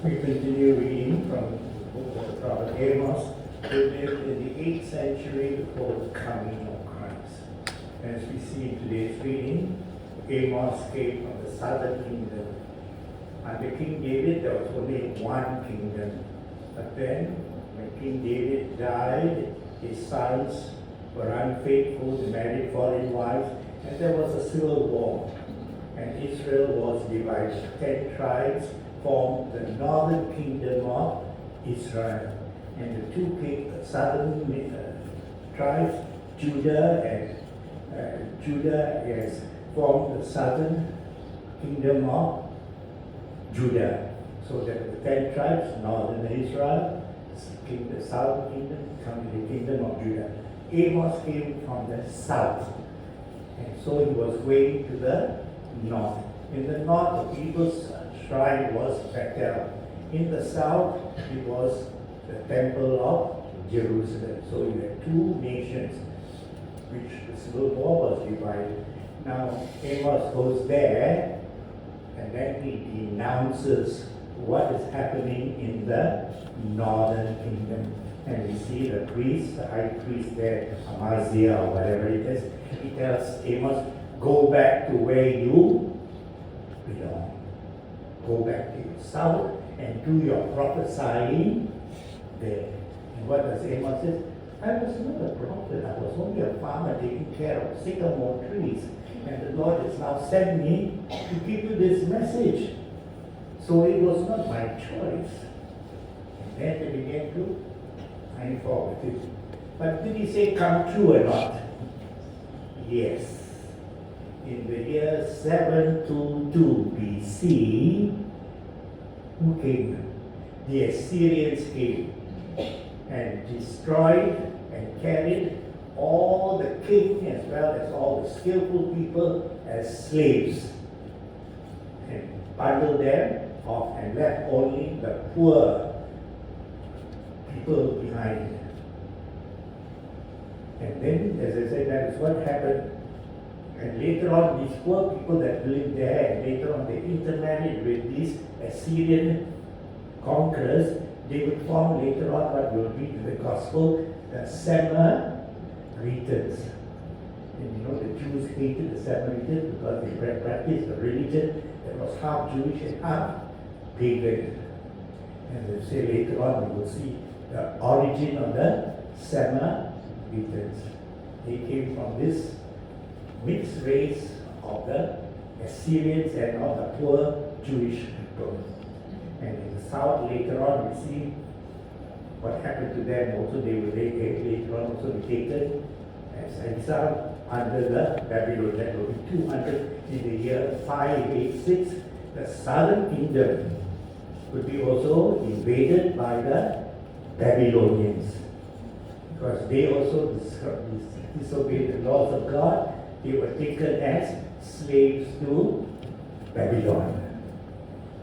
We continue reading from the book of the prophet Amos, who lived in the 8th century before the coming of Christ. As we see in today's reading, Amos came from the southern kingdom. Under King David, there was only one kingdom. But then, when King David died, his sons were unfaithful, they married foreign wives, and there was a civil war. And Israel was divided. 10 tribes formed the northern kingdom of Israel. And the two southern tribes, Judah has formed the southern kingdom of Judah. So that the 10 tribes, northern Israel, the southern kingdom, coming the kingdom of Judah. Amos came from the south. And so he was going to the north. In the north, the people's shrine was Bethel. In the south, it was the temple of Jerusalem. So you had two nations, which the civil war was divided. Now, Amos goes there, and then he denounces what is happening in the northern kingdom. And we see the priest, the high priest there, Amaziah or whatever it is, he tells Amos, go back to where you belong. Go back to your south and do your prophesying there. And what does Amos say? I was not a prophet, I was only a farmer taking care of sycamore trees. And the Lord has now sent me to give you this message. So it was not my choice. And then they began to find fault with it. But did he say come true or not? Yes. In the year 722 BC, who came? The Assyrians came and destroyed and carried all the king as well as all the skillful people as slaves and bundled them off and left only the poor people behind. And then, as I said, that is what happened. And later on, these poor people that lived there, and later on they intermarried with these Assyrian conquerors, they would form later on what will be to the gospel, the Samaritans. And you know, the Jews hated the Samaritans because they practiced a religion that was half Jewish and half pagan. And they say later on, we will see the origin of the Samaritans. They came from this mixed race of the Assyrians and of the poor Jewish people. And in the south, later on, we see what happened to them. Also, they will later on also be taken as exile under the Babylon. That will be 200 in the year 586. The southern kingdom would be also invaded by the Babylonians, because they also disobeyed the laws of God. They were taken as slaves to Babylon.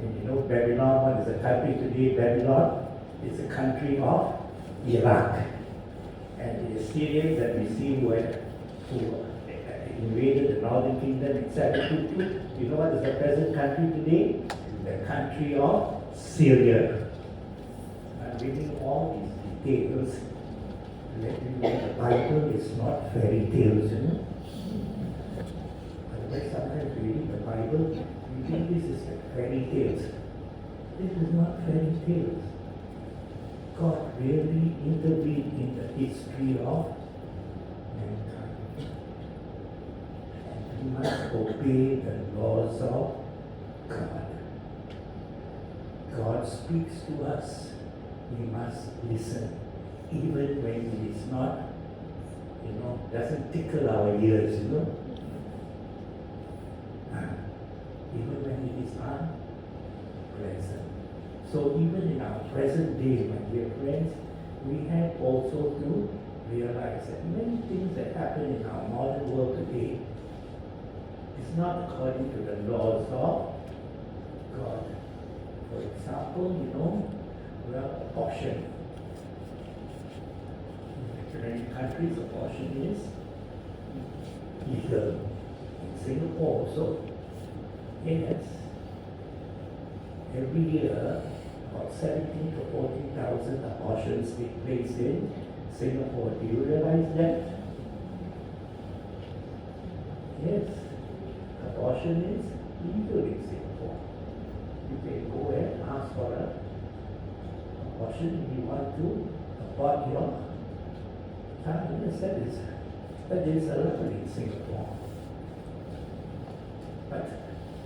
And you know, Babylon, what is the country today? Babylon is a country of Iraq. And the Assyrians that we see who invaded the northern kingdom in 722, you know what is the present country today? The country of Syria. I'm reading all these details. Let you know the Bible is not fairy tales, you know. Otherwise, sometimes reading the Bible, you think this is like fairy tales. This is not fairy tales. God really intervened in the history of mankind. And we must obey the laws of God. God speaks to us, we must listen, even when it is not, doesn't tickle our ears, even when it is unpleasant. So even in our present day, my dear friends, we have also to realize that many things that happen in our modern world today is not according to the laws of God. For example, abortion. In many countries, abortion is legal. In Singapore also, yes, every year about 17 to 14,000 abortions take place in Singapore. Do you realize that? Yes, abortion is legal in Singapore. You can go and ask for an abortion if you want to abort your child. Yes, that is allowed in Singapore. But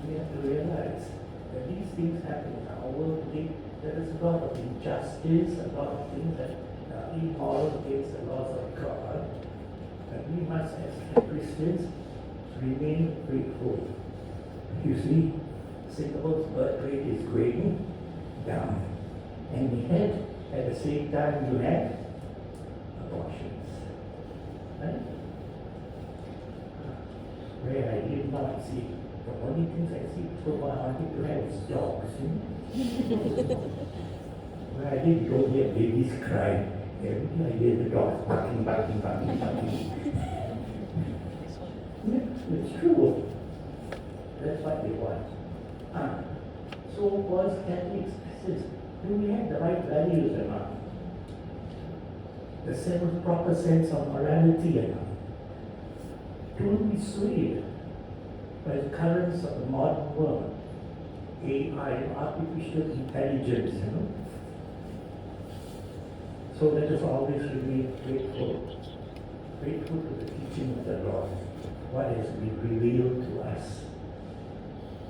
we have to realize that these things happen in our world today. There is a lot of injustice, a lot of things that are immoral against the laws of God. And we must, as Christians, remain grateful. You see, Singapore's birth rate is going down. And yet, at the same time, you have abortions. Right? Where I live now, I see the only things I see people wanting to have is dogs. Where I live, you don't hear babies crying. Every day I hear the dogs barking. It's true. That's what they want. So, boys, Catholics, says, do we have the right values or not? The proper sense of morality or not? Don't be swayed by the currents of the modern world. AI, artificial intelligence, So let us always remain grateful to the teaching of the Lord, what has been revealed to us.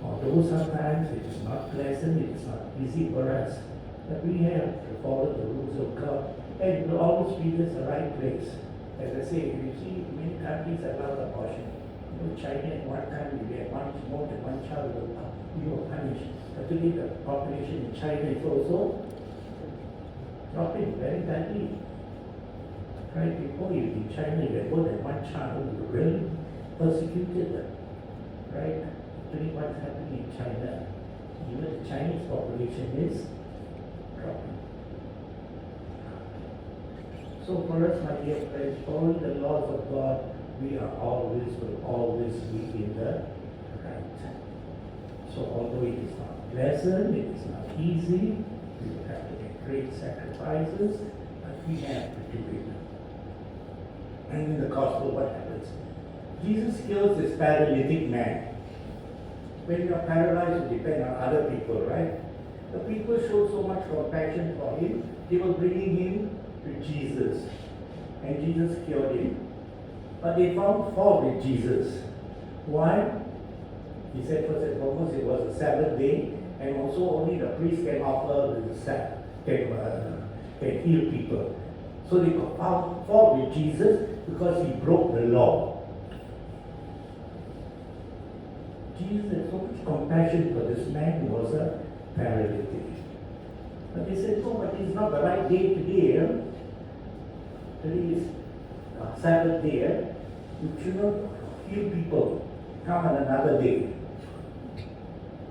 Although sometimes it is not pleasant, it is not easy for us, but we have to follow the rules of God, and it will always be the right place. As I say, you see, many countries allow abortion. China at one time, you get more than one child, you were punished. But today, the population in China is also dropping very badly. Right before you in China, you had more than one child, you really persecuted them. Right? Today, what's happening in China? Even the Chinese population is dropping. So for us, my dear friends, following the laws of God, we will always be in the right. So although it is not pleasant, it is not easy, we will have to make great sacrifices, but we have to do it. And in the gospel, what happens? Jesus heals this paralytic man. When you are paralyzed, you depend on other people, right? The people showed so much compassion for him, they were bringing him to Jesus. And Jesus cured him. But they found fault with Jesus. Why? He said, first and foremost, it was a Sabbath day, and also only the priest can offer the Sabbath, can heal people. So they found fault with Jesus because he broke the law. Jesus had so much compassion for this man who was a paralytic. But they said, no, but it's not the right day today. Today is Sabbath day. You should not heal people. Come on another day.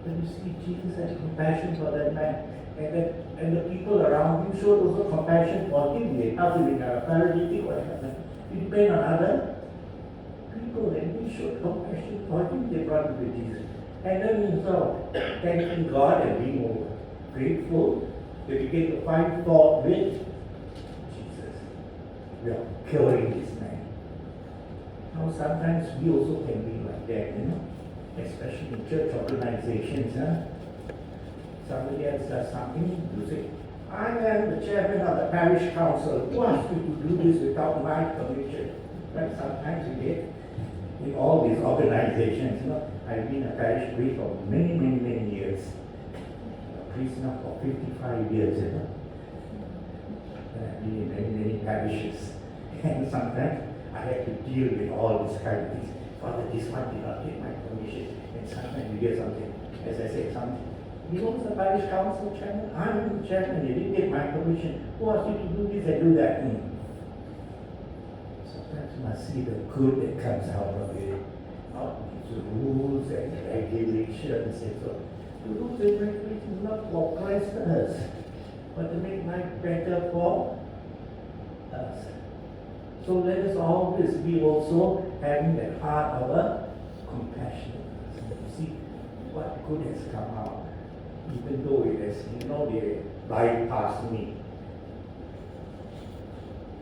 But you see, Jesus had compassion for that man. And the people around him showed also compassion for him. They helped him in a paralytic or something. It depends on other people, and he showed compassion for him. They brought him to Jesus. And then himself, thanking God and being more grateful, they began to find fault with Jesus. We are curing this man. Now sometimes we also can be like that, especially in church organizations. Somebody else does something, you say, I am the chairman of the parish council. Who asked you to do this without my permission? Right? Sometimes we get in all these organizations. I've been a parish priest for many years. A priest now for 55 years. And I've been in many parishes. And sometimes I have to deal with all these kind of things. Father, this one did not get my permission. And sometimes you get something, as I said, something. He was the parish council chairman. I'm the chairman. He didn't get my permission. Who asked you to do this and do that? Sometimes you must see the good that comes out of it. Not these rules and regulations and so. The rules and regulations not for Christ us, but to make life better for us. So let us always be also having that heart of a compassion. You see what good has come out. even though it is, they bypass me.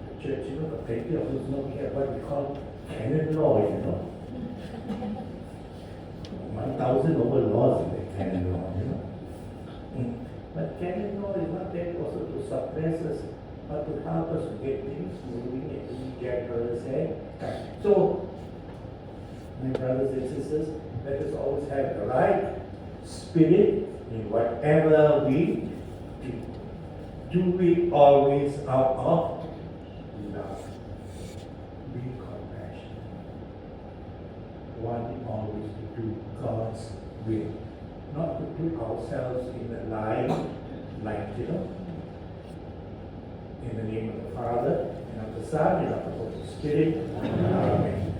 The church, the Pentecostals don't care what we call canon law, 1,000 over laws in the canon law, But canon law is not there also to suppress us, but to help us to get things moving and Jack brother said. So, my brothers and sisters, let us always have the right spirit in whatever we do. Do it always out of love. Be compassionate. Wanting always to do God's will. Not to put ourselves in the line like, in the name of the Father, and of the Son, and of the Holy Spirit. Amen.